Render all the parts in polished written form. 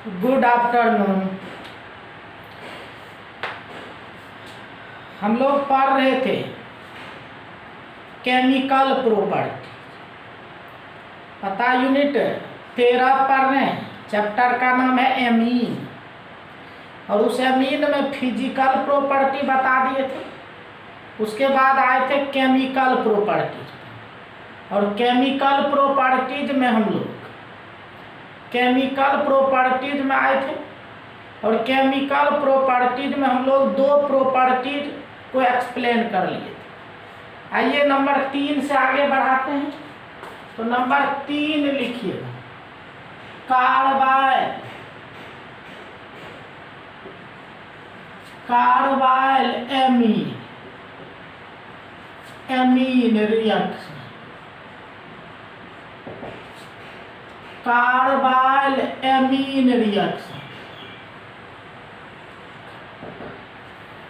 Good afternoon. हम लोग पढ़ रहे थे केमिकल प्रॉपर्टी। पता यूनिट 13 पढ़ रहे हैं। चैप्टर का नाम है एमीन, और उस एमीन में फिजिकल प्रॉपर्टी बता दिए थे। उसके बाद आए थे केमिकल प्रॉपर्टीज, और केमिकल प्रॉपर्टीज में हम लोग केमिकल प्रॉपर्टीज में आए थे, और केमिकल प्रॉपर्टीज में हम लोग दो प्रॉपर्टीज को एक्सप्लेन कर लिए थे। आइए नंबर 3 से आगे बढ़ाते हैं। तो नंबर 3 लिखिएगा, carbyl amine reaction. Carbyl amine reaction.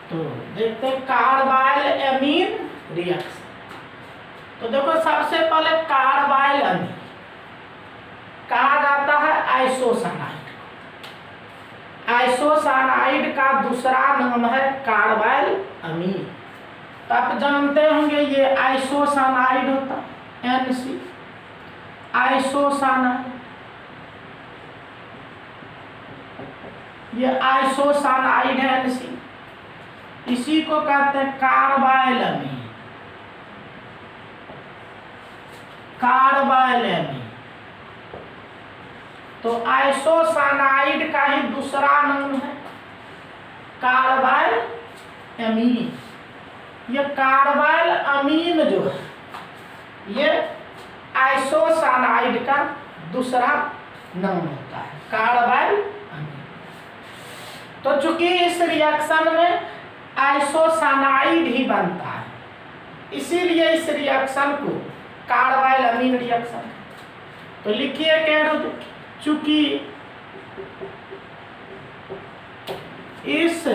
तो देखते हैं कार्बाइल एमीन रिएक्शन। तो देखो सबसे पहले कार्बाइल एमीन कहा जाता है आइसोसाइनाइड। आइसोसाइनाइड का दूसरा नाम है कार्बाइल अमीन। तो आप जानते होंगे ये आइसोसाइनाइड होता है NC, आइसोसाइनाइड। ये आइसोसाइनाइड है NC, इसी को कहते हैं कार्बाइल अमीन। कार्बाइल अमीन तो आइसोसाइनाइड का ही दूसरा नाम है कार्बाइल अमीन। ये कार्बाइल अमीन जो है ये आइसोसाइनाइड का दूसरा नाम होता है, कार्बाइल अमीन। तो चूंकि इस रिएक्शन में आइसोसाइनाइड ही बनता है, इसीलिए इस रिएक्शन को कार्बाइल अमीन रिएक्शन। तो लिखिए क्या, चूंकि इस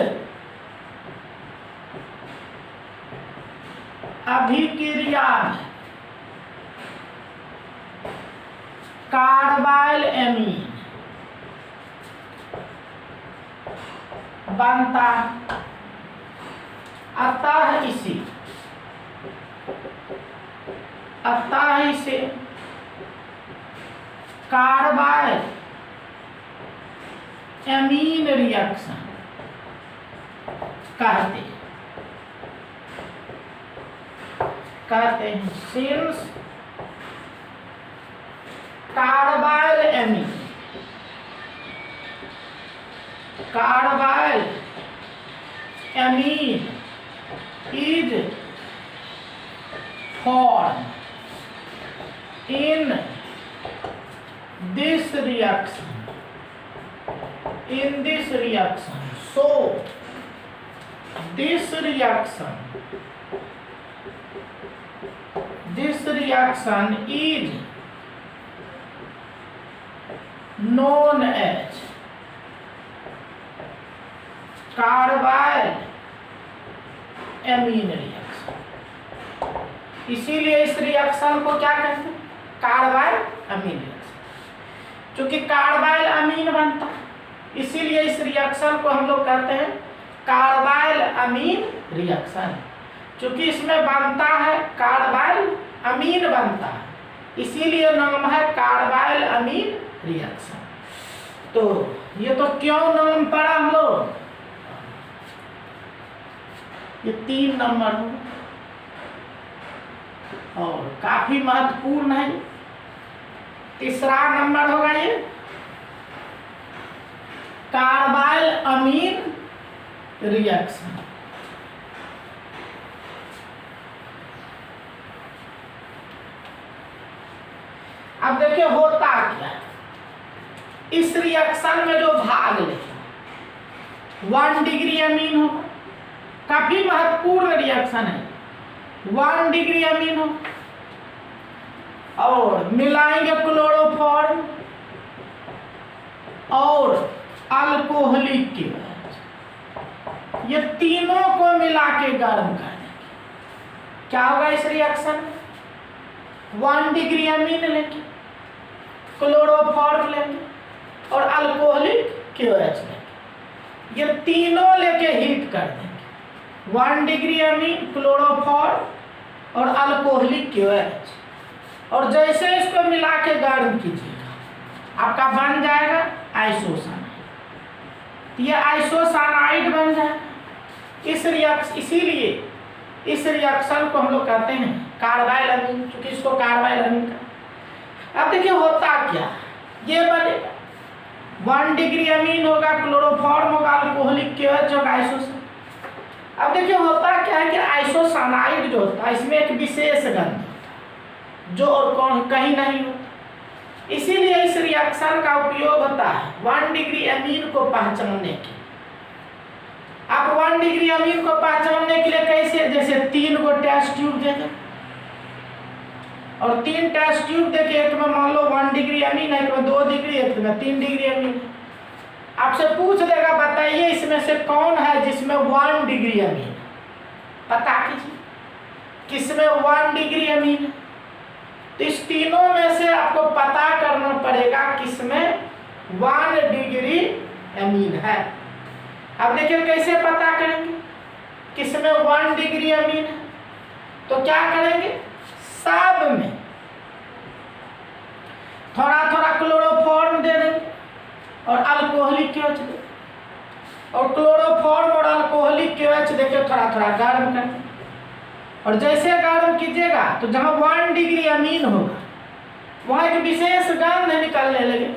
अभिक्रिया में कार्बाइल एमीन बनता, अतः इसे कार्बाइल एमीन रिएक्शन कहते हैं। Since carbyl amine is formed in this reaction, so this reaction is known as carbyl amine reaction. इसीलिए इस रिएक्शन को क्या कहते हैं, कार्बाइल अमीन रिएक्शन। क्योंकि कार्बाइल अमीन बनता है, इसीलिए इस रिएक्शन को हम लोग कहते हैं कार्बाइल अमीन रिएक्शन। क्योंकि इसमें बनता है कार्बाइल अमीन बनता है, इसीलिए नाम है कार्बाइल अमीन रिएक्शन। तो ये तो क्यों नाम पड़ा हम लोग, ये 3 नंबर हो और काफी महत्वपूर्ण है। तीसरा नंबर होगा ये कार्बाइल अमीन रिएक्शन। अब देखिए होता क्या है, इस रिएक्शन में जो भाग लेगा 1 डिग्री अमीन होगा, काफी महत्वपूर्ण रिएक्शन है। 1 डिग्री अमीन हो और मिलाएंगे क्लोरोफॉर्म और अल्कोहलिक के, ये तीनों को मिला के गर्म कर देंगे। क्या होगा इस रिएक्शन में, 1 डिग्री अमीन लेंगे, क्लोरोफॉर्म लेंगे, और अल्कोहलिक KOH लेंगे। ये तीनों लेके हीट कर देंगे, 1 डिग्री अमीन, क्लोरोफॉर्म और अल्कोहलिक KOH। और जैसे इसको मिला के गर्म कीजिएगा, आपका बन जाएगा आइसोसानाइड। ये आइसोसानाइड बन जाएगा। इसीलिए इस रिएक्शन को हम लोग कहते हैं कार्बाइल अमीन, क्योंकि इसको कार्बाइल अमीन का। अब देखिए होता क्या, ये बनेगा 1 डिग्री अमीन होगा, क्लोरोफॉर्म होगा, अल्कोहलिक KOH होगा, आइसोसानाइड। अब देखिए होता क्या है कि आइसोसानाइड जो होता है इसमें एक विशेष गंध होता है जो और कहीं नहीं होता। इसीलिए इस रिएक्शन का उपयोग होता है 1 डिग्री अमीन को पहचानने के। आप 1 डिग्री अमीन को पहचानने के लिए कैसे, जैसे 3 को टेस्ट ट्यूब दे दो और 3 टेस्ट ट्यूब देके एक में मान लो 1 डिग्री अमीन है, एक में 2 डिग्री, एक में 3 डिग्री अमीन है। आपसे पूछ देगा बताइए इसमें से कौन है जिसमें 1 डिग्री अमीन है, पता कीजिए किसमें 1 डिग्री अमीन है। तो इस तीनों में से आपको पता करना पड़ेगा किसमें 1 डिग्री अमीन है। अब देखिए कैसे पता करेंगे किसमें 1 डिग्री अमीन है। तो क्या करेंगे, सब में थोड़ा थोड़ा क्लोरोफॉर्म दे देंगे और अल्कोहलिक KOH दे, और क्लोरोफॉर्म और अल्कोहलिक KOH देके थोड़ा थोड़ा गर्म कर। और जैसे गर्म कीजिएगा तो जहाँ 1 डिग्री अमीन होगा वहाँ एक विशेष गंध निकलने लगे।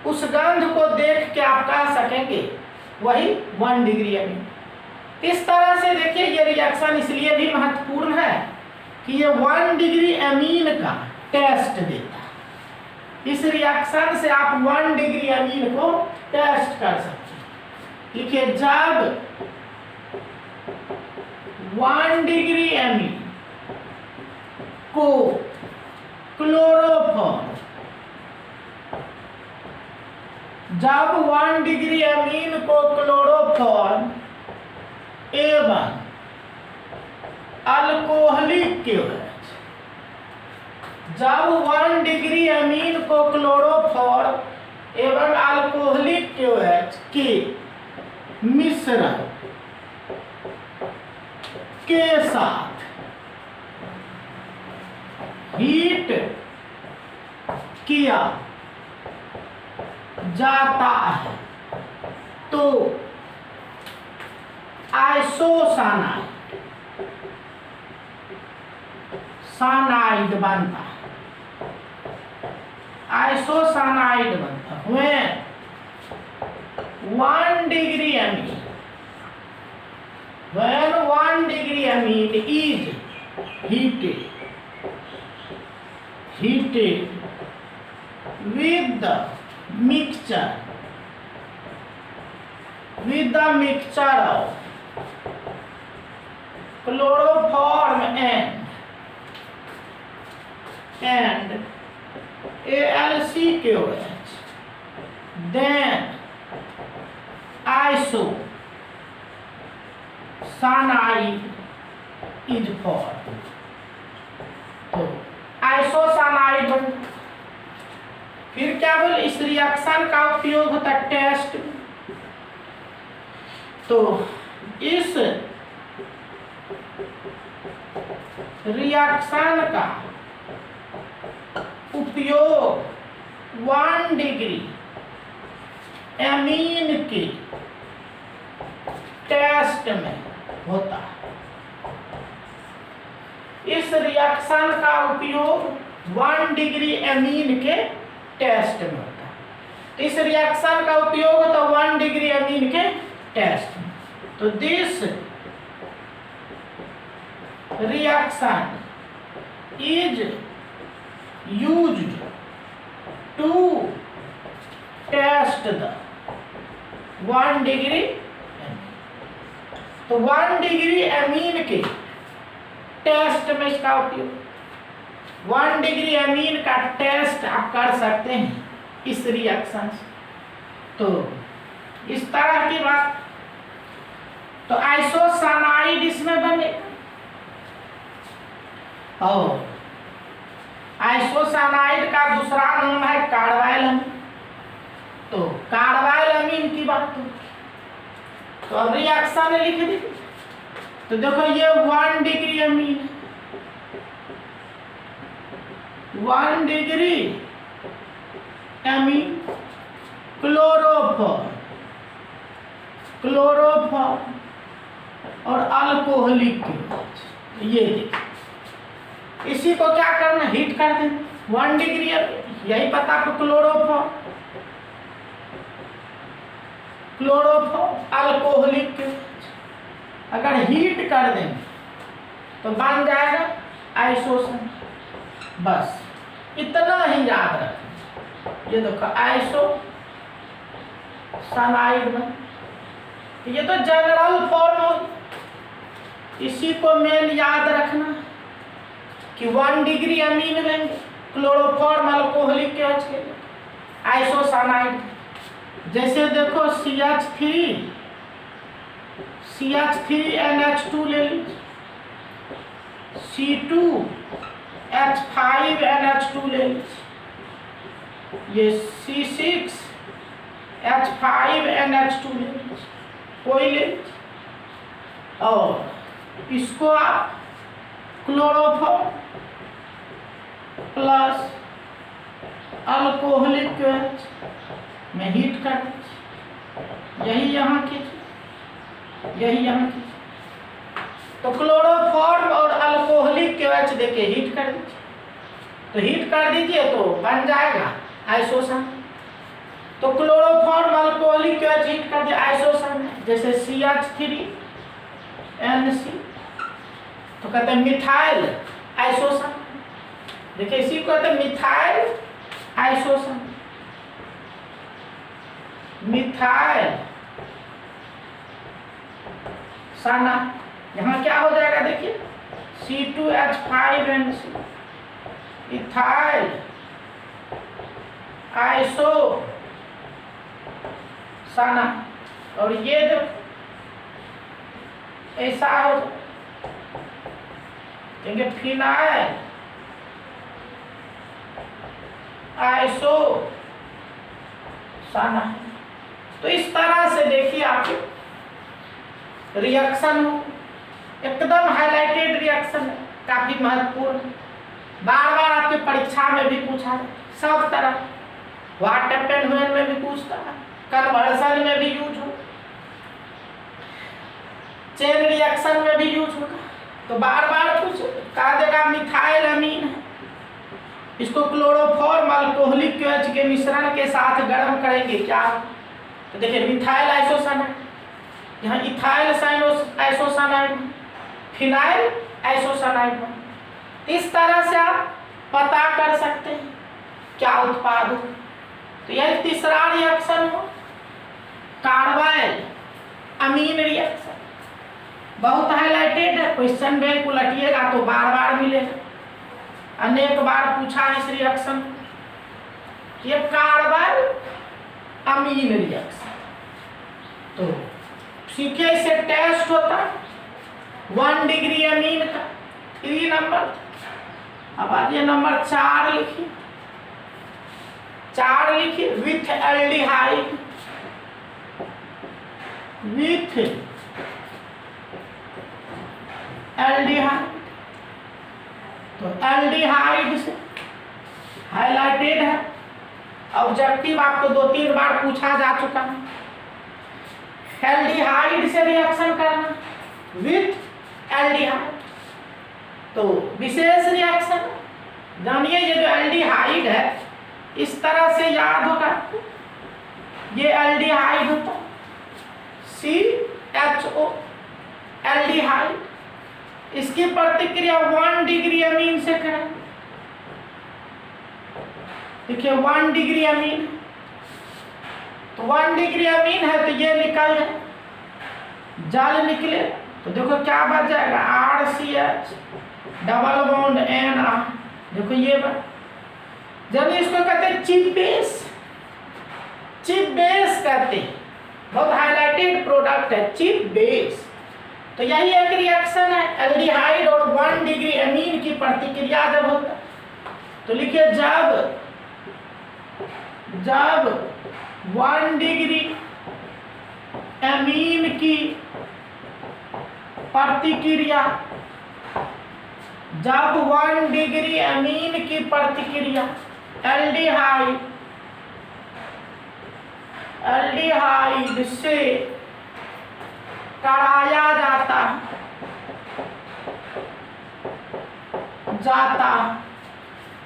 उस गंध को देख के आप कह सकेंगे वही 1 डिग्री अमीन। इस तरह से देखिए ये रिएक्शन इसलिए भी महत्वपूर्ण है कि ये 1 डिग्री अमीन का टेस्ट देता है। इस रिएक्शन से आप 1 डिग्री अमीन को टेस्ट कर सकते हैं। देखिए जब 1 डिग्री अमीन को क्लोरोफॉर्म, जब 1 डिग्री अमीन को क्लोरोफॉर्म एवं अल्कोहलिक KOH, जब 1 डिग्री अमीन को क्लोरोफॉर्म एवं अल्कोहलिक KOH के मिश्रण के साथ हीट किया जाता है तो आइसोसानाइड बनता है। आइसोसानाइड बनता है 1 degree amine, when 1 degree amine is heated with the mixture of chloroform and AlCKOH, then isocyanaid is formed। तो आइसोसानाइड बन, फिर क्या बोले इस रिएक्शन का उपयोग होता है टेस्ट। तो इस रिएक्शन का उपयोग 1 डिग्री अमीन के टेस्ट में होता है। इस रिएक्शन का उपयोग 1 डिग्री अमीन के टेस्ट में होता है। तो इस रिएक्शन का उपयोग होता है 1 डिग्री अमीन के टेस्ट में। तो this reaction is used to test the 1 degree. तो 1 डिग्री अमीन के टेस्ट में इसका उपयोग, 1 डिग्री अमीन का टेस्ट आप कर सकते हैं इस रिएक्शन से। तो इस तरह की बात। तो आइसोसानाइड इसमें बनेगा और आइसोसानाइड का दूसरा नाम है कार्बाइल अमीन। तो कार्बाइल अमीन की बात हो। तो अब रिएक्शन लिख दी। तो देखो ये 1 degree amine, 1 degree amine, chloroform, chloroform और अल्कोहलिक। ये इसी को क्या करना, हीट कर देना। 1 डिग्री यही पता आपको, क्लोरोफॉर्म, क्लोरोफॉर्म अल्कोहलिक। अगर हीट कर देंगे तो बन जाएगा आइसोसन। बस इतना ही याद रखें। ये देखो आइसो सानाइड में, ये तो जनरल फॉर्म हो। इसी को मेन याद रखना कि 1 डिग्री अमीन लेंगे, क्लोरोफॉर्म अल्कोहलिक के आइसोसानाइड। जैसे देखो CH3NH2 ले लीजिए, C2H5NH2 ले लीजिए, ये C6H5NH2 ले लीजिए, कोई ले लीजिए। और इसको आप क्लोरोफॉर्म प्लस अल्कोहलिक में हीट कर दीजिए। यही यहाँ कीजिए, यही यहाँ कीजिए। तो क्लोरोफॉर्म और अल्कोहलिक के OH देके हीट कर दीजिए। तो हीट कर दीजिए तो बन जाएगा आइसोसन। तो chloroform alcoholic K OH heat कर दिया, आइसोसन। जैसे CH3NC तो कहते हैं मिथाइल आइसोसन। देखिए इसी को कहते हैं मिथाइल आइसोसन, मिथाइल साना। यहाँ क्या हो जाएगा देखिए, C2H5NC, इथाइल आइसो साना। और ये जो ऐसा हो जाएंगे फिनाइल आइसो साना। तो इस तरह से देखिए आपके रिएक्शन हो, एकदम हाइलाइटेड रिएक्शन है, काफी महत्वपूर्ण। बार बार आपके परीक्षा में भी पूछा है, सब तरह व्हाट हैपेंड व्हेन में भी पूछता है, कन्वर्सन में भी यूज हो, चेन रिएक्शन में भी यूज होगा। तो बार बार पूछ कहा देगा मिथाइल अमीन है, इसको क्लोरोफॉर्म अल्कोहलिक के OH के मिश्रण के साथ गर्म करेंगे क्या। तो देखिए मिथाइल आइसोसानाइड, यहाँ इथाइल आइसोसानाइड, फिनाइल आइसोसानाइड। इस तरह से आप पता कर सकते हैं क्या उत्पाद हो। तो यह तीसरा रिएक्शन हो, कार्बाइल अमीन रिएक्शन। बहुत हाईलाइटेड है, क्वेश्चन बैंक उलटिएगा तो बार बार मिलेगा, अनेक बार पूछा इस रिएक्शन। ये कार्बाइल अमीन रिएक्शन। तो सीखे इसे टेस्ट होता है 1 डिग्री अमीन का 3 नंबर। अब आज ये नंबर 4 लिखिए, 4 लिखिए विथ एल्डिहाइड, विथ एल्डिहाइड। तो एल्डिहाइड से हाइलाइटेड है, ऑब्जेक्टिव आपको 2-3 बार पूछा जा चुका है। एल्डिहाइड से रिएक्शन करना विथ एल्डिहाइड, तो विशेष रिएक्शन जानिए। ये जो एल्डिहाइड है इस तरह से याद होगा, ये एल्डिहाइड होता है CHO एल्डिहाइड। इसकी प्रतिक्रिया 1 डिग्री अमीन से करें। देखिए 1 डिग्री अमीन, तो 1 डिग्री अमीन है तो ये निकल जाए, जल निकले तो देखो क्या बच जाएगा, RCH डबल बॉन्ड NR। देखो ये बात, जब इसको कहते हैं चिप बेस, चिप बेस कहते हैं, बहुत हाईलाइटेड प्रोडक्ट है चिप बेस। तो यही एक रिएक्शन है, एल्डिहाइड और 1 डिग्री अमीन की प्रतिक्रिया जब होता है। तो लिखिए जब जब 1 डिग्री एमीन की प्रतिक्रिया, जब 1 डिग्री एमीन की प्रतिक्रिया एल्डिहाइड से कराया जाता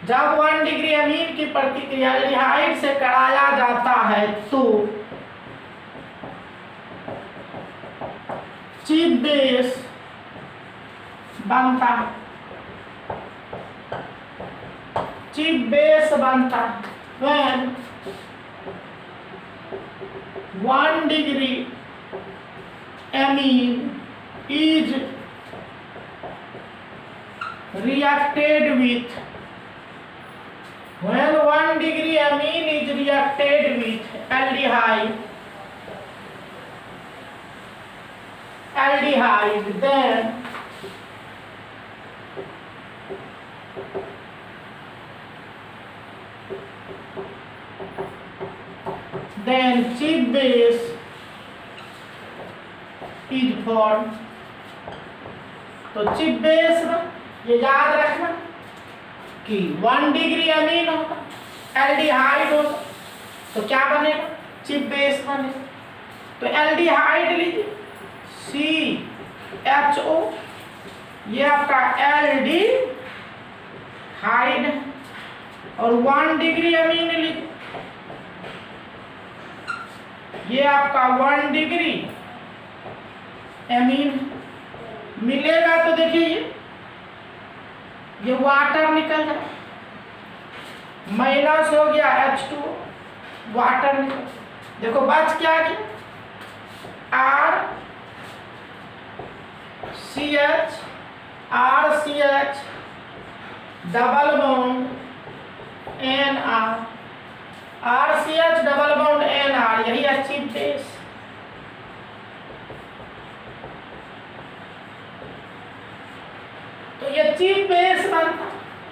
जब 1 डिग्री एमीन की प्रतिक्रिया एल्डिहाइड से कराया जाता है तो चीफ बेस बनता when 1 degree amine is reacted with aldehyde, then chief base is formed। तो चिप बेस ये याद रखना कि 1 डिग्री अमीन होगा, एल्डिहाइड होगा, तो क्या बनेगा? चिप बेस बनेगा। तो एल्डिहाइड लीजिए CHO, ये आपका एल्डिहाइड है, और 1 डिग्री अमीन लीजिए, ये आपका 1 डिग्री एमीन मिलेगा। तो देखिए ये वाटर निकल जाए, माइनस हो गया H2, वाटर निकल, देखो बच क्या गया RCH double bond NR, RCH double bond NR, यही है चीफ बेस। तो ये चीफ बेस बनता,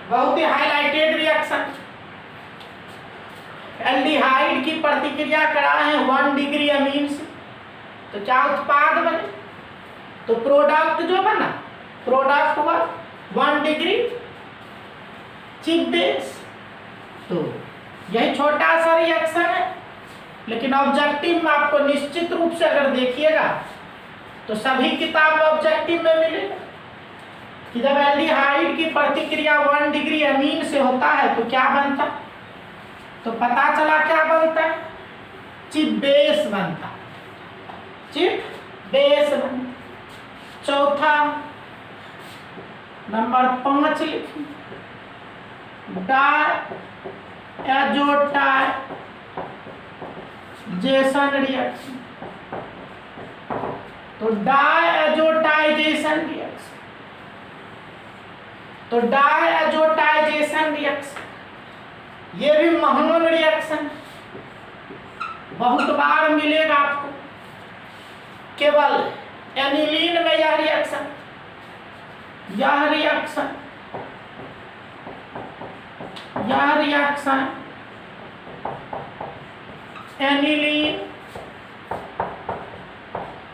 बहुत ही हाईलाइटेड रिएक्शन। एल्डिहाइड की प्रतिक्रिया करा है 1 डिग्री अमीन से, तो क्या उत्पाद बने? तो प्रोडक्ट जो बना, प्रोडक्ट हुआ 1 डिग्री चीफ बेस। तो यही छोटा सा रिएक्शन है, लेकिन ऑब्जेक्टिव में आपको निश्चित रूप से अगर देखिएगा तो सभी किताब ऑब्जेक्टिव में मिलेगा कि जब एल्डिहाइड की प्रतिक्रिया 1 डिग्री अमीन से होता है तो क्या बनता? तो पता चला क्या बनता है? चिप बेस बनता, चिप बेस बनता। चौथा नंबर 5 लिखिए, डायएजोटाइजेशन रिएक्शन। तो डायएजोटाइजेशन रिएक्शन, तो डायएजोटाइजेशन रिएक्शन ये भी महान रिएक्शन, बहुत बार मिलेगा आपको। केवल एनिलीन में यह रिएक्शन एनिलीन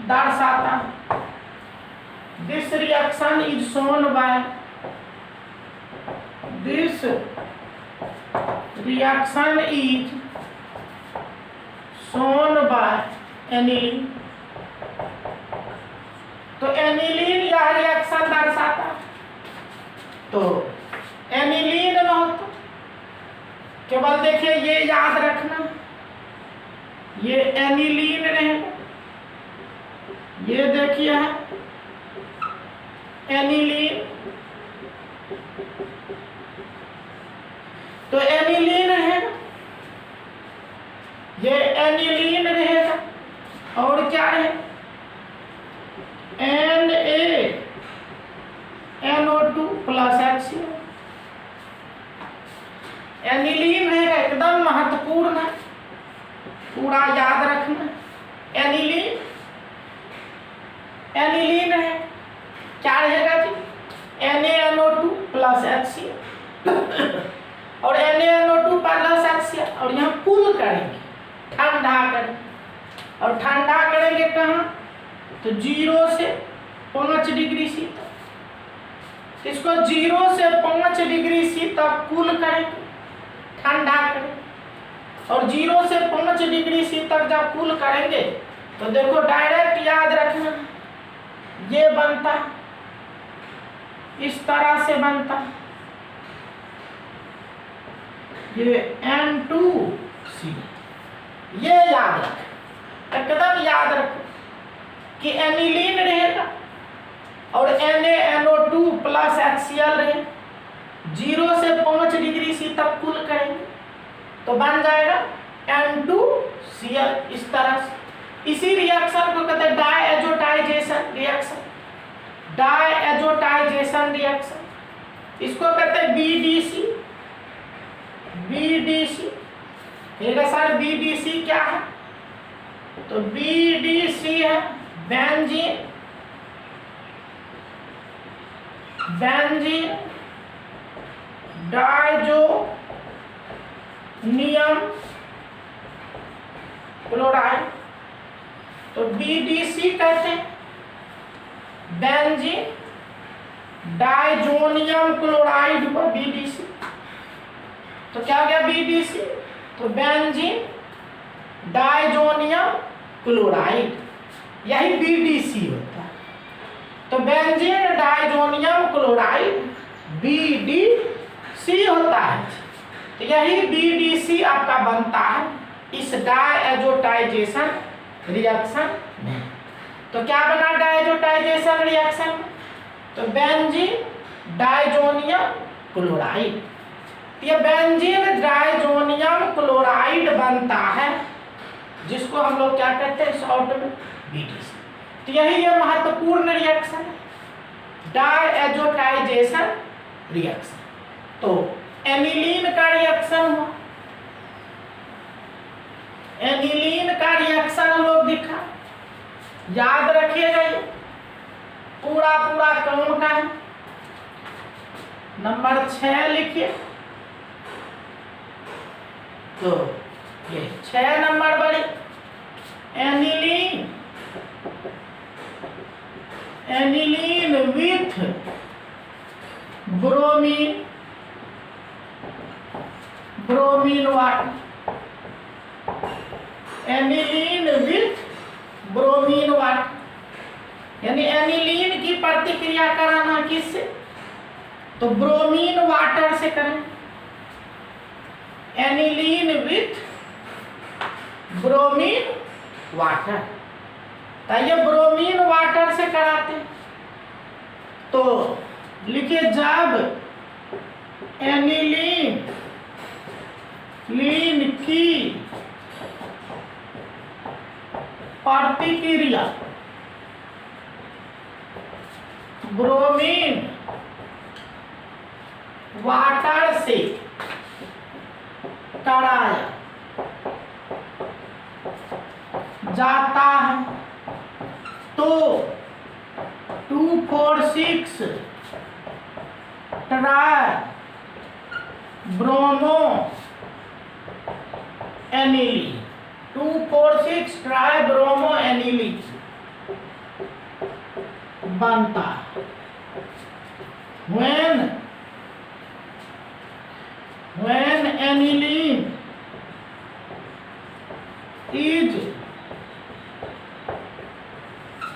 दर्शाता है। This reaction is shown by aniline. तो एनिलीन यह रिएक्शन दर्शाता है। तो एनिलीन में होता, केवल देखिए ये याद रखना, ये एनिलीन रहेगा, ये देखिए है एनिलीन। तो एनिलीन रहेगा, ये एनिलीन रहेगा, और क्या है NaNO2 प्लस HCl। एनिलीन रहेगा, एकदम महत्वपूर्ण है, पूरा याद रखना। एनिलीन है, क्या रहेगा जी? NaNO2 प्लस HCl, और NaNO2 प्लस HCl समस्या। और यहाँ कूल करेंगे, ठंडा करेंगे। और ठंडा करेंगे कहाँ? तो 0 से 5 डिग्री सी तक। इसको 0 से 5 डिग्री सी तक कूल करेंगे, ठंडा करेंगे। और 0 से 5 डिग्री सी तक जब कूल करेंगे तो देखो डायरेक्ट याद रखना, ये बनता है, इस तरह से बनता है, ये N2C। ये याद रख, एकदम याद रखो कि एनिलीन रहेगा और NaNO2 प्लस HCl रहे। 0 से 5 डिग्री सी तक कूल करेंगे तो बन जाएगा N2Cl इस तरह से। इसी रिएक्शन को कहते हैं डायएजोटाइजेशन रिएक्शन, डायएजोटाइजेशन रिएक्शन। इसको कहते हैं BDC। BDC सर BDC क्या है? तो BDC है बेंजीन, बेंजीन डाइजोनियम क्लोराइड। तो BDC कहते हैं बेंजीन डाइजोनियम क्लोराइड हुआ BDC। तो क्या हो गया BDC? तो बेंजीन डाइजोनियम क्लोराइड, यही BDC होता है। तो बेंजीन डाइजोनियम क्लोराइड BDC होता है। तो यही BDC आपका बनता है इस डायएजोटाइजेशन रिएक्शन में। तो क्या बना डायएजोटाइजेशन रिएक्शन में? तो बेंजीन डाइजोनियम क्लोराइड। ये बेंजीन डाइजोनियम क्लोराइड बनता है, जिसको हम लोग क्या कहते हैं शॉर्ट में BDC। तो यही ये महत्वपूर्ण रिएक्शन है, डायएजोटाइजेशन रिएक्शन। तो एनिलीन का रिएक्शन हुआ, एनिलीन का रिएक्शन हम लोग दिखा, याद रखिएगा ये पूरा पूरा कौन का है। नंबर 6 लिखिए। तो ये 6 नंबर बड़ी aniline, aniline with bromine, bromine water, aniline with bromine water. यानी एनिलीन की प्रतिक्रिया कराना किससे? तो ब्रोमीन वाटर से करें, एनिलीन विथ ब्रोमीन वाटर। तो ये ब्रोमीन वाटर से कराते। तो लिखिए जब एनिलीन लीन की प्रतिक्रिया ब्रोमीन वाटर से कराया जाता है तो 2,4,6 try bromo aniline, 2,4,6 try bromo aniline बनता। when aniline is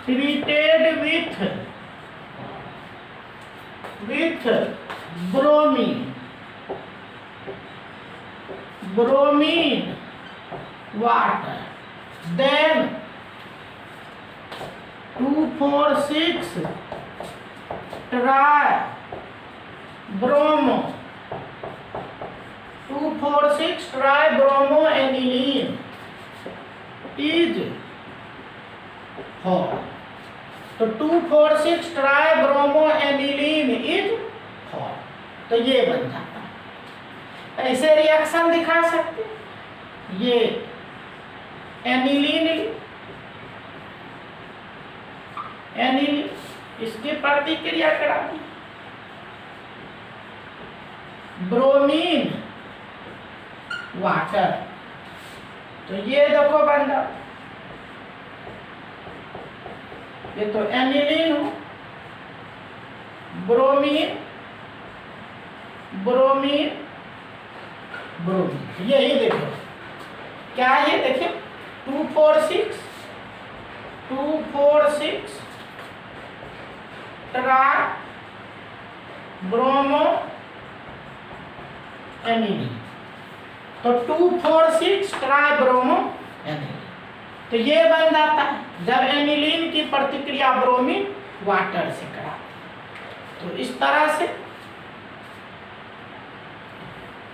treated with bromine water, then 2,4,6 try bromo, 2,4,6 try bromo aniline is formed। तो 2,4,6 try bromo aniline is formed। तो ये बन जाता है। ऐसे रिएक्शन दिखा सकते, ये एनिलीन, एनिलीन इसकी प्रतिक्रिया कराती, ब्रोमीन वाटर। तो ये देखो बन जाओ, ये तो एनिलीन हो, ब्रोमीन ब्रोमीन ब्रोमीन, यही देखो क्या है, ये देखिए 246 ट्राई ब्रोमो एनिलीन। तो 246 ट्राई ब्रोमो एनिलीन, तो ये बन जाता है जब एनिलीन की प्रतिक्रिया ब्रोमीन वाटर से कराते। तो इस तरह से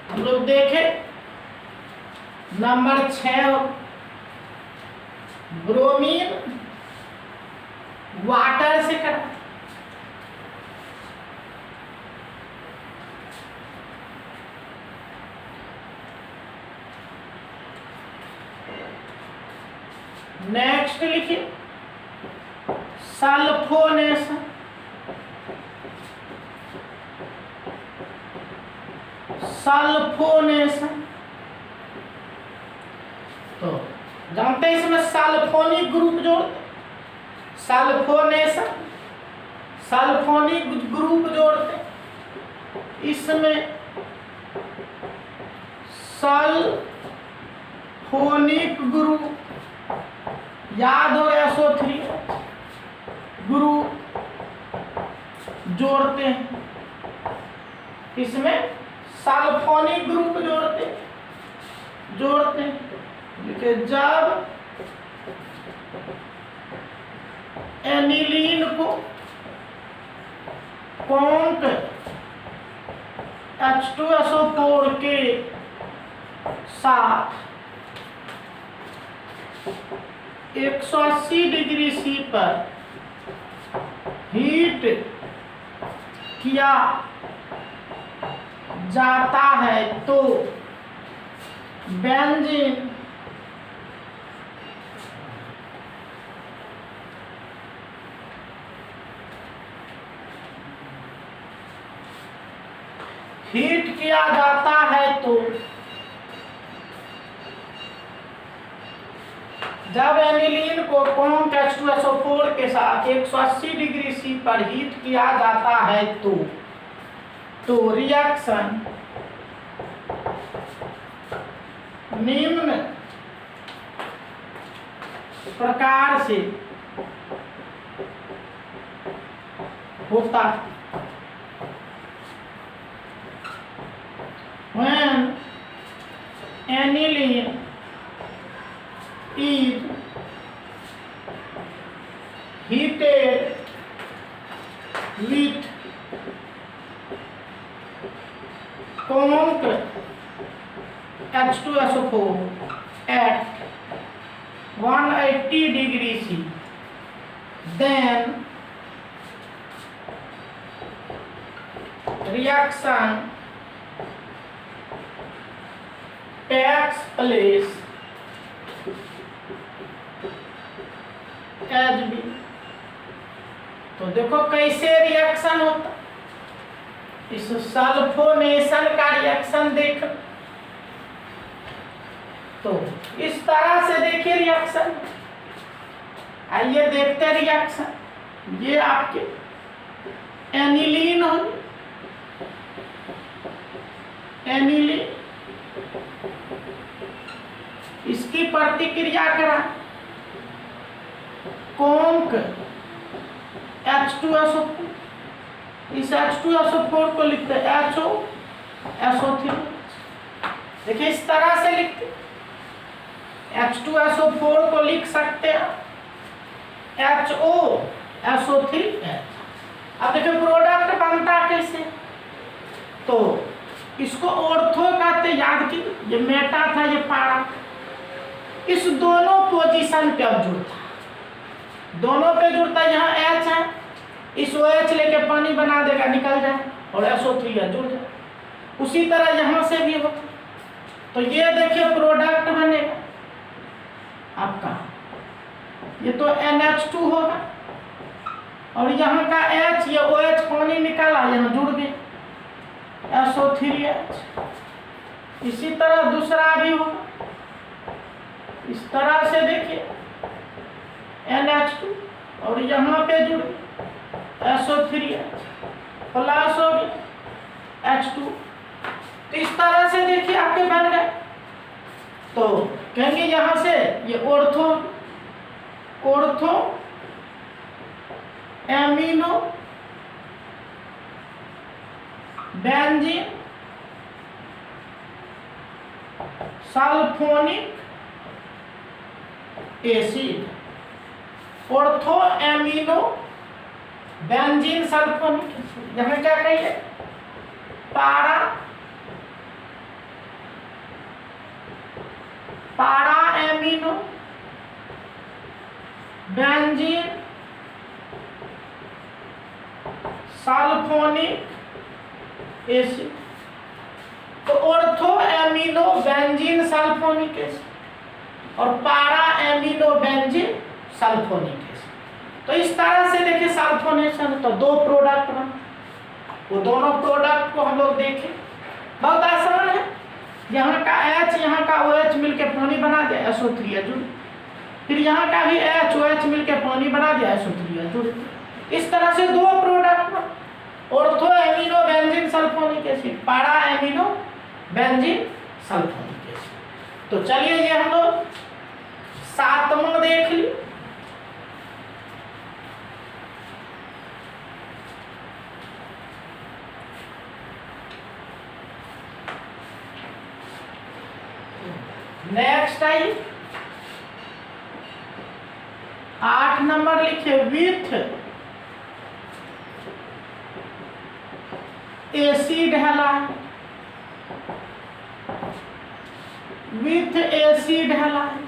हम लोग देखें। नंबर 6 ब्रोमीन वाटर से कराते। नेक्स्ट लिखिए सल्फोनेशन। सल्फोनेशन तो जानते हैं इसमें सल्फोनिक ग्रुप जोड़ते, सल्फोनेशन सल्फोनिक ग्रुप जोड़ते, इसमें सल्फोनिक ग्रुप याद हो SO3 ग्रुप जोड़ते हैं, इसमें सल्फोनिक ग्रुप जोड़ते हैं। देखिए जब एनिलीन को कॉन्ट H2SO4 के साथ 180 डिग्री C पर हीट किया जाता है तो बेंजीन हीट किया जाता है तो जब एनिलीन को कॉन्ट H2SO4 के साथ 180 डिग्री C पर हीट किया जाता है तो रिएक्शन निम्न प्रकार से होता है। When aniline is heated with common H2SO4 at 180 degree C, then reaction takes place as B। तो देखो कैसे रिएक्शन होता, इस सल्फोनेशन का रिएक्शन देख, तो इस तरह से देखिए रिएक्शन। आइए देखते हैं रिएक्शन। ये आपके एनिलीन हो, एनिलीन इसकी प्रतिक्रिया करा कॉन्क H2SO4, इस H2SO4 को लिखते हैं HOSO3। देखिए इस तरह से लिखते, H2SO4 को लिख सकते हैं HOSO3H। अब देखिए प्रोडक्ट बनता कैसे, तो इसको ऑर्थो कहते, याद की ये मेटा था ये पारा, इस दोनों पोजीशन पे अब जुड़ता, दोनों पे जुड़ता है। यहाँ H है, इस OH लेके पानी बना देगा, निकल जाए, और SO3 है जुड़ जाए। उसी तरह यहाँ से भी होता। तो ये देखिए प्रोडक्ट बनेगा आपका, ये तो NH2 होगा, और यहाँ का H, ये OH पानी निकाला, यहाँ जुड़ गया SO3H। इसी तरह दूसरा भी होगा, इस तरह से देखिए NH2 और यहाँ पे जुड़ SO3H प्लस हो गया H2। तो इस तरह से देखिए आपके बन गए। तो कहेंगे यहाँ से ये ortho amino benzene sulphonic acid, ortho amino benzene sulphonic acid. यहाँ क्या कहिए पारा एमिनो बेंजीन सल्फोनिक एसिड। तो ortho amino benzene sulphonic acid और पारा एमिनो बेंजीन सल्फोनिक एसिड। तो इस तरह से देखिए सल्फोनेशन, तो दो प्रोडक्ट बने। वो दोनों प्रोडक्ट को हम लोग देखें, बहुत आसान है। यहाँ का H यहाँ का OH मिलके पानी बना दिया SO3H जुड़, फिर यहाँ का भी H OH मिलके पानी बना दिया SO3H जुड़। इस तरह से दो product, ortho amino benzene sulphonic acid, पारा एमिनो बेंजीन सल्फोनिक एसिड। तो चलिए ये हम लोग 7वां देख ली। नेक्स्ट आई 8 नंबर लिखे with acid halide, with acid halide.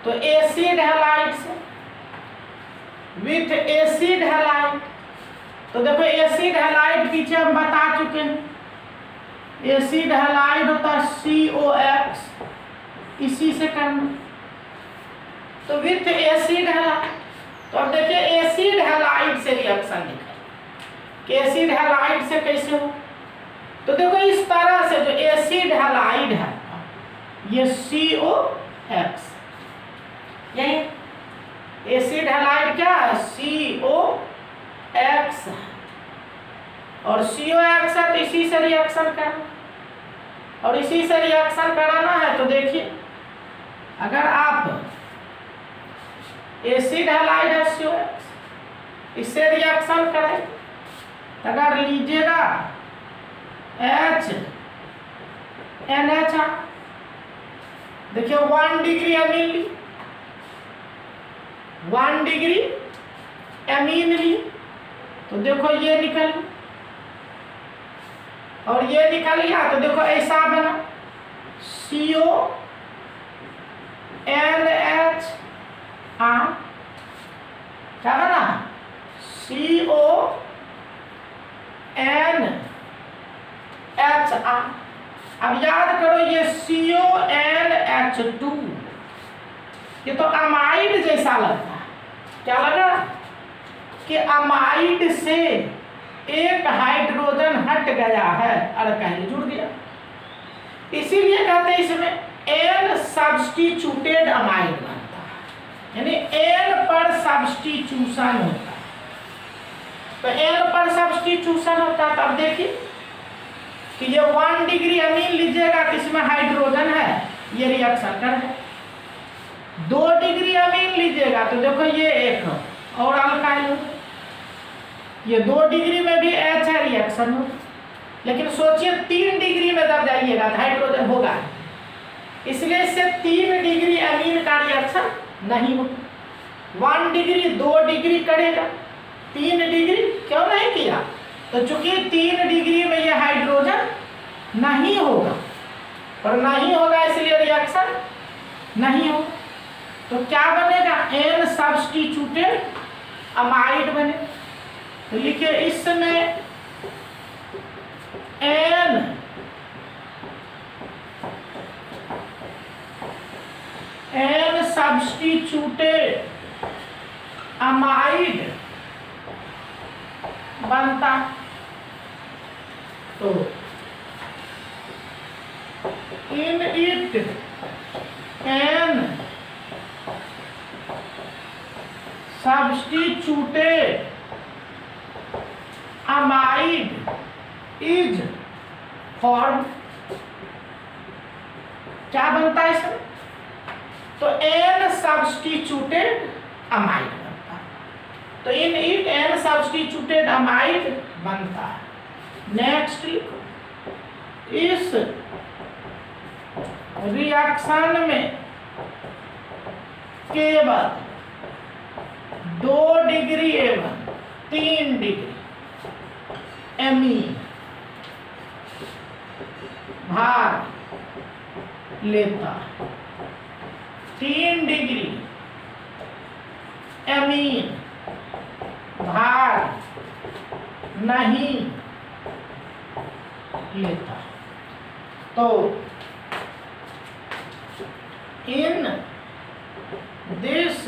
तो एसिड हैलाइड से विथ एसिड हैलाइड, तो देखो एसिड हैलाइड पीछे हम बता चुके हैं। एसिड हैलाइड होता है COX, इसी से करना। तो विथ एसिड हैलाइड, तो अब देखिए एसिड हैलाइड से रिएक्शन लिखा कि एसिड हैलाइड से कैसे हो। तो देखो इस तरह से जो एसिड हैलाइड है ये COX, यही एसिड हैलाइड क्या है COX है, और COX है तो इसी से रिएक्शन करना, और इसी से रिएक्शन कराना है। तो देखिए अगर आप एसिड हैलाइड है COX, इससे रिएक्शन करें, अगर लीजिएगा NH, देखिए 1 डिग्री अमीन ली, 1 डिग्री अमीन ली, तो देखो ये निकल, और ये निकल गया। तो देखो ऐसा बना CONH, क्या बना CONH। अब याद करो ये CONH2, ये तो अमाइड जैसा लगता है। क्या लगा कि अमाइड से एक हाइड्रोजन हट गया है, अल्काइल जुड़ गया, इसीलिए कहते हैं इसमें N सब्स्टिट्यूटेड अमाइड बनता है, यानी N पर सब्स्टिट्यूशन होता है। तो N पर सब्स्टिट्यूशन होता है। तब देखिए कि ये 1 डिग्री अमीन लीजिएगा तो इसमें हाइड्रोजन है, ये रिएक्शन कर है। 2 डिग्री अमीन लीजिएगा तो देखो ये एक और अल्काइल, ये 2 डिग्री में भी H है, रिएक्शन हो। लेकिन सोचिए 3 डिग्री में जब जाइएगा तो हाइड्रोजन होगा, इसलिए इससे 3 डिग्री अमीन का रिएक्शन नहीं होगा। 1 डिग्री 2 डिग्री करेगा, 3 डिग्री क्यों नहीं किया? तो चूंकि 3 डिग्री में ये हाइड्रोजन नहीं होगा, और नहीं होगा इसलिए रिएक्शन नहीं होगा। तो क्या बनेगा? N सब्स्टिट्यूटेड अमाइड बने। तो लिखिए इसमें N सब्स्टिट्यूटेड अमाइड बनता। तो in it an substituted amide is formed। क्या बनता है इसमें? तो एन सब्स्टिट्यूटेड अमाइड बनता है। तो in it an substituted amide बनता है। नेक्स्ट लिखो, इस रिएक्शन में केवल 2 डिग्री एवं 3 डिग्री एमीन भाग लेता है। 3 डिग्री एमीन भाग नहीं लेता। तो in this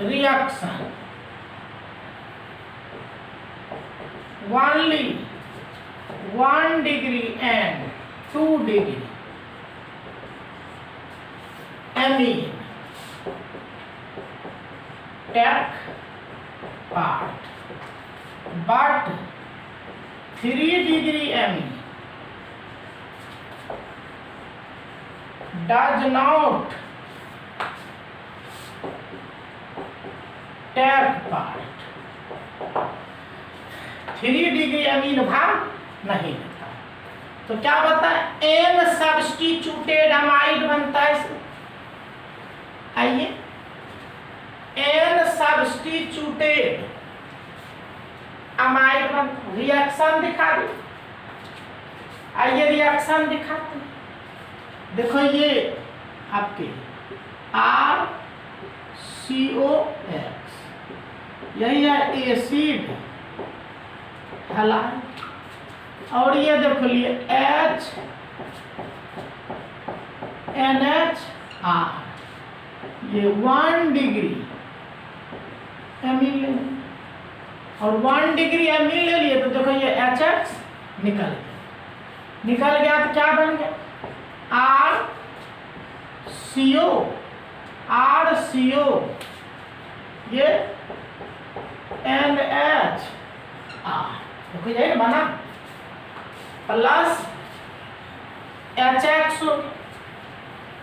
reaction only 1 degree and 2 degree amine take part, but 3 degree amine does not take part। 3 degree amine भाग नहीं लेता। तो क्या बनता है? एन सब्स्टिट्यूटेड अमाइड बनता है इसमें। आइए, एन सब्स्टिट्यूटेड अमाइड बनता। रिएक्शन दिखा दे। आइए रिएक्शन दिखाते हैं। देखो ये आपके RCOX, यही है एसिड हैलाइड, और ये देखो लिए HNHR, ये 1 डिग्री एमीन ले लिए, और 1 डिग्री एमीन ले लिए। तो देखो ये HX निकल गया तो क्या बन गया? RCO ये NHR, देखो यही बना, प्लस HX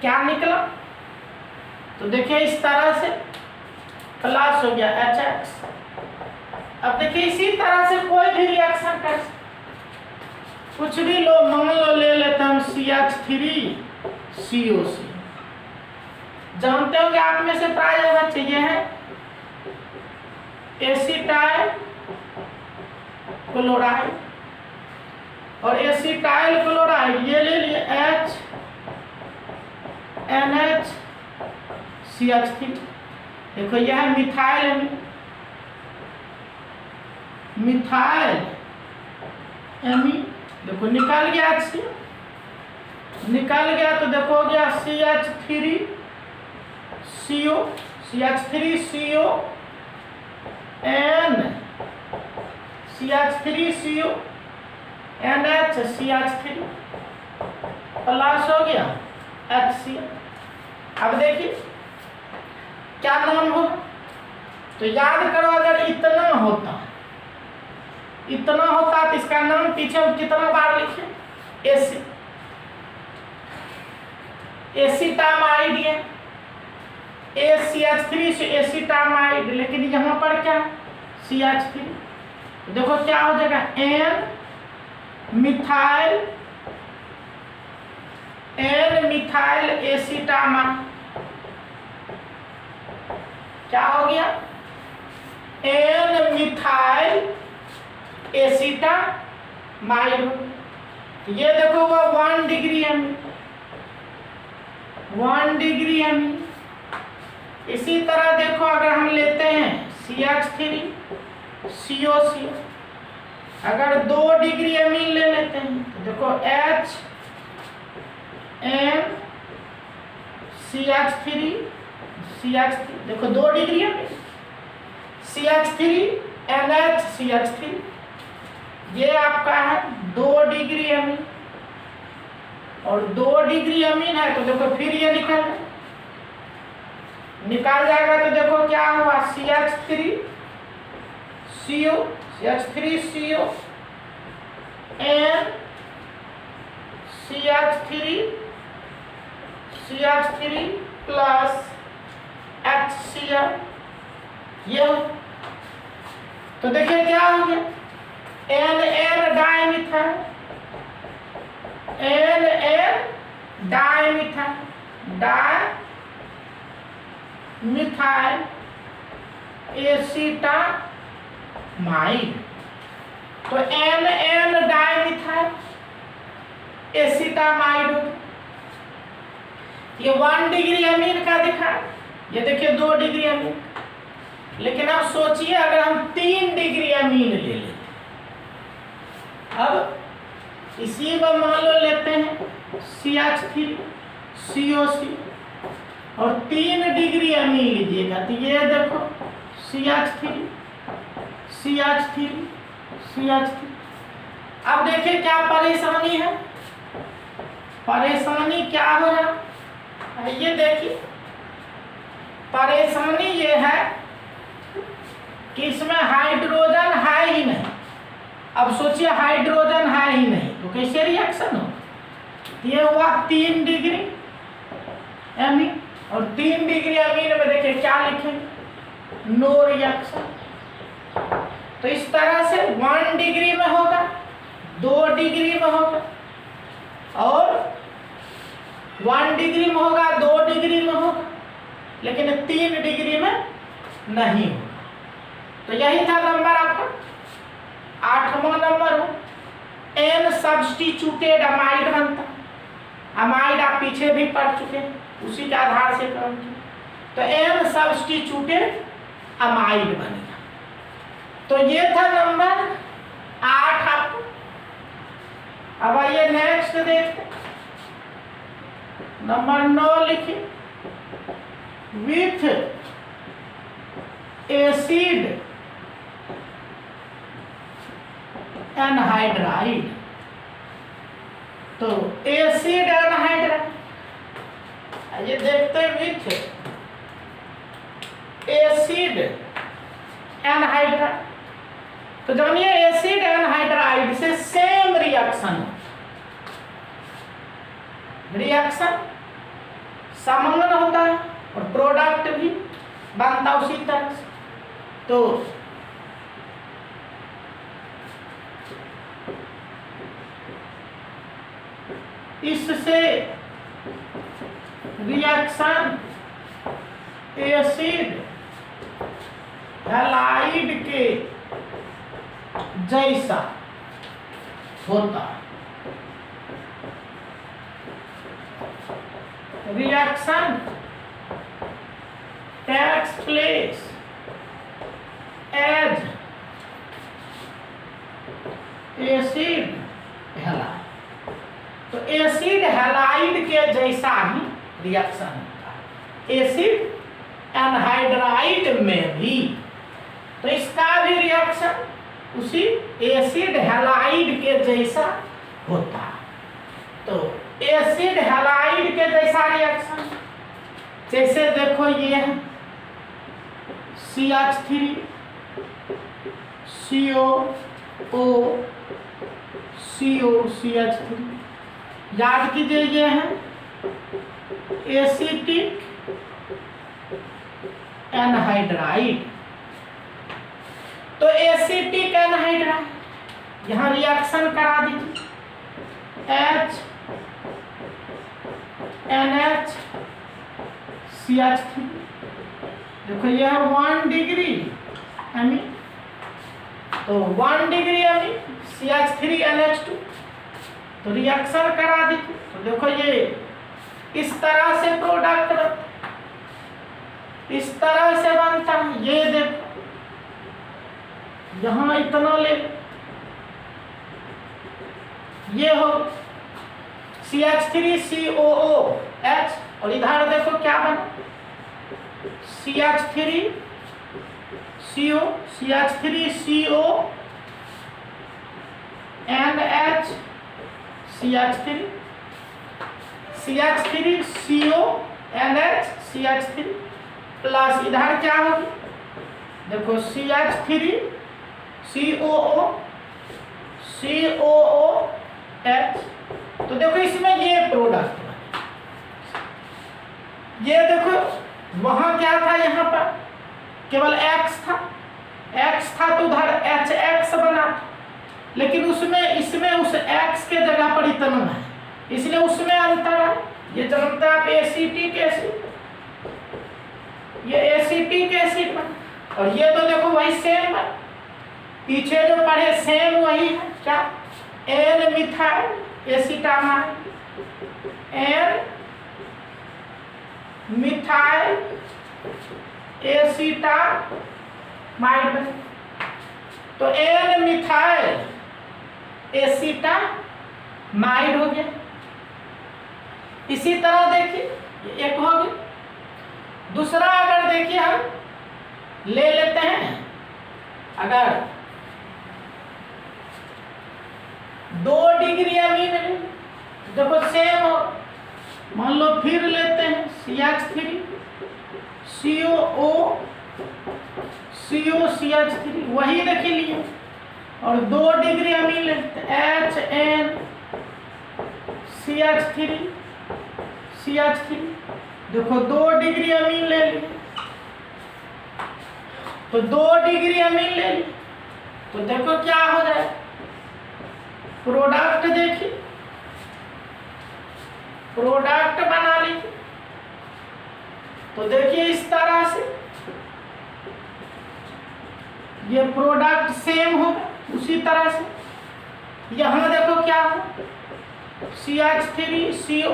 क्या निकला? तो देखिए इस तरह से प्लस हो गया HX। अब देखिए इसी तरह से कोई भी रिएक्शन कर, कुछ भी लो, मान लो ले लेते हम CH3COC। जानते हो कि आप में से प्राय होना चाहिए है एसिटाइल क्लोराइड, और एसिटाइल क्लोराइड ये ले लिए HNH-CH3। देखो यह है मिथाइल एमीन, देखो निकल गया HCl, निकल गया तो देखो गया CH3CO N CH3CO NHCH3 plus हो गया HCl। अब देखिए क्या नाम हो, तो याद करो अगर इतना होता तो इसका नाम पीछे कितना बार लिखे? एसिटामाइड, ये ACH3 से एसिटामाइड, लेकिन यहाँ पर क्या CH3। देखो क्या हो जाएगा? N मिथाइल एसिटामाइड, क्या हो गया? N methyl acetamide. ये देखो वो 1 डिग्री एमीन, 1 डिग्री एमीन। इसी तरह देखो अगर हम लेते हैं CH3COC, अगर 2 डिग्री एमीन ले लेते हैं तो देखो HNCH3 देखो 2 डिग्री एमीन, CH3NHCH3 ये आपका है 2 डिग्री एमीन, और 2 डिग्री अमीन है, तो देखो फिर ये निकाल जाएगा। तो देखो क्या हुआ, CH3CO N CH3 plus HCl, ये हो। तो देखिए क्या हो गया, NN डाइमिथाइल, डाइमिथाइल एसिटामाइड। तो NN डाइमिथाइल एसिटामाइड, ये 1 डिग्री अमीन का दिखा, ये देखिए 2 डिग्री अमीन। लेकिन अब सोचिए अगर हम 3 डिग्री अमीन ले लेते, अब इसी में मान लो लेते हैं CH3COC और 3 डिग्री अमीन लीजिएगा, तो ये देखो CH3। अब देखिए क्या परेशानी है, परेशानी क्या हो रहा है, ये देखिए परेशानी ये है कि इसमें हाइड्रोजन है ही नहीं। अब सोचिए हाइड्रोजन है ही नहीं तो कैसे रिएक्शन हो। ये हुआ 3 डिग्री अमीन, और 3 डिग्री अमीन में देखिए क्या लिखेंगे, नो रिएक्शन। तो इस तरह से 1 डिग्री में होगा, 2 डिग्री में होगा, और 1 डिग्री में होगा, 2 डिग्री में होगा, लेकिन 3 डिग्री में नहीं होगा। तो यही था नंबर आपका 8वां नंबर हो, N सब्स्टिट्यूटेड अमाइड बनता। अमाइड आप पीछे भी पढ़ चुके हैं, उसी के आधार से काम किया। तो N सब्स्टिट्यूटेड अमाइड बनेगा। तो ये था नंबर 8 आपको। अब आइए नेक्स्ट देखते, नंबर 9 लिखिए, विथ एसिड एनहाइड्राइड। तो एसिड एनहाइड्राइड, ये देखते हैं विथ एसिड एनहाइड्राइड। तो जब ये एसिड एनहाइड्राइड से सेम रिएक्शन समान होता है और प्रोडक्ट भी बनता उसी तरह से। तो इससे रिएक्शन एसिड हैलाइड के जैसा होता है। Reaction takes place as acid halide. तो एसिड हैलाइड के जैसा ही रिएक्शन होता है एसिड एनहाइड्राइड में भी। तो इसका भी रिएक्शन उसी एसिड हैलाइड के जैसा होता है। तो एसिड हैलाइड के जैसा रिएक्शन, जैसे देखो ये है CH3COCH3, याद कीजिए ये है एसिटिक एनहाइड्राइड। तो एसिटिक एनहाइड्राइड यहाँ रिएक्शन करा दीजिए, HNH CH3। देखो यह 1 डिग्री अमीन, तो 1 डिग्री अमीन CH3NH2। तो रिएक्शन करा दीजिए, तो देखो ये इस तरह से प्रोडक्ट बनता, इस तरह से बनता है। ये देखो यहाँ इतना ले, ये हो CH3COOH, और इधर देखो क्या बना CH3CO NH CH3। CH3CONH plus इधर क्या होगी, देखो CH3COOH। तो देखो इसमें ये प्रोडक्ट, ये देखो वहां क्या था, यहाँ पर केवल X था तो उधर HX बना, लेकिन उसमें इसमें उस X के जगह पर इतना है, इसलिए उसमें अंतर है। ये जानते हैं आप एसिटिक एसिड, ये एसिटिक एसिड बना, और ये तो देखो वही सेम है, पीछे जो पढ़े सेम वही है, क्या N methyl acetamide, N methyl acetamide बने। तो N मिथाइल एसिटामाइड हो गया। इसी तरह देखिए एक हो गया। दूसरा अगर देखिए हम ले लेते हैं, अगर 2 डिग्री अमीन देखो सेम हो, मान लो फिर लेते हैं CH3COO वही देखिए लिए, और 2 डिग्री अमीन लेते हैं HNCH3 देखो 2 डिग्री अमीन ले लिए, तो 2 डिग्री अमीन ले लिए, तो देखो क्या हो जाए, प्रोडक्ट देखिए, प्रोडक्ट बना लीजिए। तो देखिए इस तरह से ये प्रोडक्ट सेम होगा, उसी तरह से यहां देखो क्या हो, CH3CON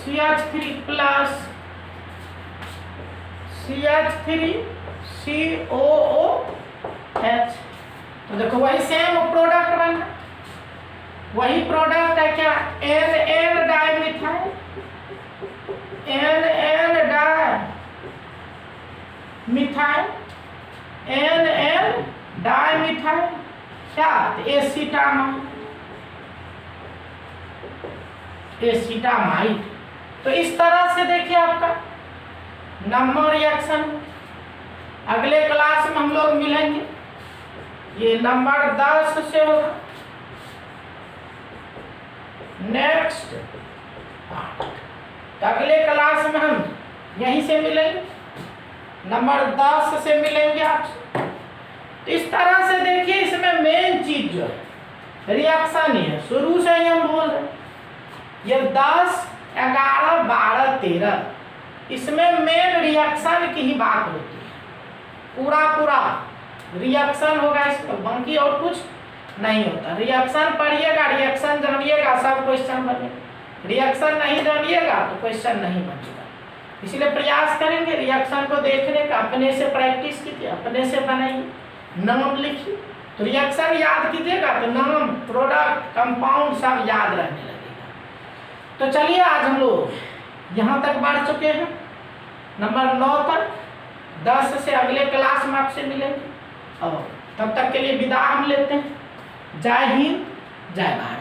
CH3 प्लस CH3COOH। तो देखो वही सेम प्रोडक्ट बना, वही प्रोडक्ट है क्या, NN डाइमिथाइल, NN डाइमिथाइल क्या, एसिटामाइड। तो इस तरह से देखिए आपका नंबर रिएक्शन। अगले क्लास में हम लोग मिलेंगे, ये नंबर 10 से होगा नेक्स्ट। तो अगले क्लास में हम यहीं से मिलेंगे, नंबर 10 से मिलेंगे आपसे। तो इस तरह से देखिए इसमें मेन चीज जो है रिएक्शन ही है, शुरू से ही हम बोल रहे हैं, ये 10, 11, 12, 13 इसमें मेन रिएक्शन की ही बात होती है, पूरा रिएक्शन होगा इसमें, बाकी और कुछ नहीं होता। रिएक्शन पढ़िएगा, रिएक्शन जानिएगा, सब क्वेश्चन बनेगा। रिएक्शन नहीं जानिएगा तो क्वेश्चन नहीं बनेगा। इसलिए प्रयास करेंगे रिएक्शन को देखने का, अपने से प्रैक्टिस कीजिए, अपने से बनाइए, नाम लिखिए। तो रिएक्शन याद कीजिएगा तो नाम, प्रोडक्ट, कंपाउंड सब याद रहने लगेगा। तो चलिए आज हम लोग यहाँ तक बढ़ चुके हैं, नंबर 9 तक। 10 से अगले क्लास में आपसे मिलेंगे, और तब तक के लिए विदा हम लेते हैं। जय हिंद, जय भारत।